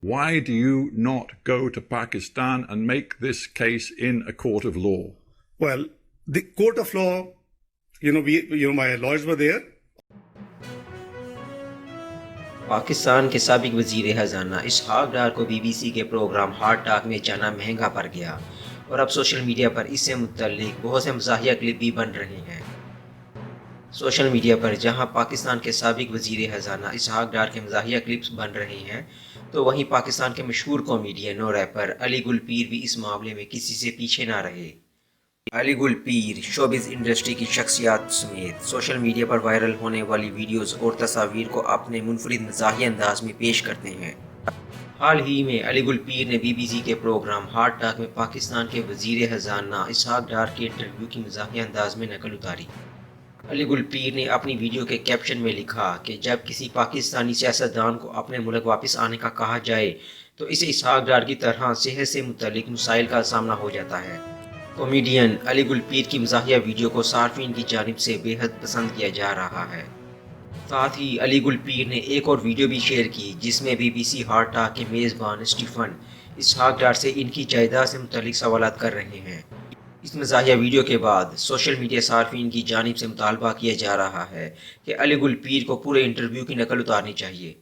Why do you not go to Pakistan and make this case in a court of law? Well, the court of law, my lawyers were there. Pakistan के साबिक वज़ीर ख़ज़ाना इसहाक़ डार को BBC के programme heart talk में जाना महंगा पड़ गया और अब सोशल मीडिया पर इससे मुतल्लिक बहुत से मज़ाहिया क्लिप भी बन रहे हैं। सोशल मीडिया पर जहां पाकिस्तान के साबिक वज़ीर ख़ज़ाना इसहाक़ डार के मज़ाहिया क्लिप्स बन रहे हैं, तो वहीं पाकिस्तान के मशहूर कॉमेडियन और रैपर अली गुल पीर भी इस मामले में किसी से पीछे ना रहे। अली गुल पीर शोबिज़ इंडस्ट्री की शख्सियात समेत सोशल मीडिया पर वायरल होने वाली वीडियोज़ और तस्वीर को अपने मुनफरिद मज़ाहिया अंदाज में पेश करते हैं। हाल ही में अली गुल पीर ने BBC के प्रोग्राम हार्ट टॉक में पाकिस्तान के वज़ीर ख़ज़ाना इसहाक़ डार के इंटरव्यू की मज़ाहिया अंदाज में नकल उतारी। अली गुल पीर ने अपनी वीडियो के कैप्शन में लिखा कि जब किसी पाकिस्तानी सियासतदान को अपने मुल्क वापस आने का कहा जाए तो इसे इसहाक़ डार की तरह सेहत से मुतल्लिक मसाइल का सामना हो जाता है। कॉमेडियन अली गुल पीर की मज़ाहिया वीडियो को सार्फिन की जानिब से बेहद पसंद किया जा रहा है। साथ ही अली गुल पीर ने एक और वीडियो भी शेयर की जिसमें BBC हार्ट टॉक के मेज़बान स्टीफन इसहाक़ डार से इनकी जायदाद से मुतल्लिक सवालात कर रहे हैं। इस मज़ाहिया वीडियो के बाद सोशल मीडिया सार्फिन की जानिब से मुतालबा किया जा रहा है कि अली गुल पीर को पूरे इंटरव्यू की नकल उतारनी चाहिए।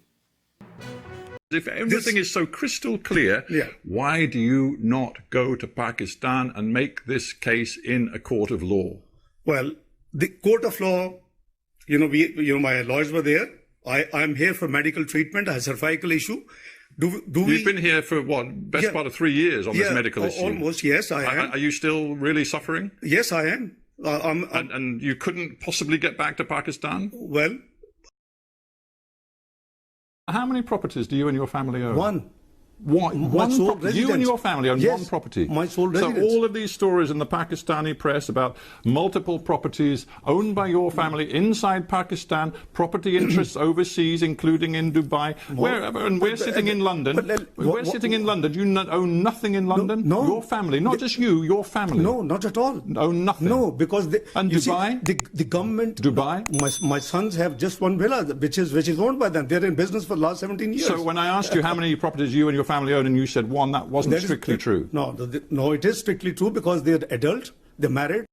If everything is so crystal clear, why do you not go to Pakistan and make this case in a court of law? Well, the court of law, my lawyers were there. I'm here for medical treatment. I have a cervical issue. You've been here for what, best part of 3 years on this medical issue? Almost, yes, I am. Are you still really suffering? Yes, I am. And you couldn't possibly get back to Pakistan? Well, how many properties do you and your family own? One. One sole property. You and your family own one property. My sole residence. So all of these stories in the Pakistani press about multiple properties owned by your family inside Pakistan, property interests overseas, including in Dubai, wherever, and we're sitting in London. We're sitting in London. You own nothing in London? No. Your family, not just you, your family. No, not at all. Own nothing? No, because and Dubai? The government. Dubai? My sons have just one villa, which is owned by them. They're in business for the last 17 years. So when I asked you how many properties you and your family own, and you said one, that wasn't strictly true. No, it is strictly true because they're adult, they're married,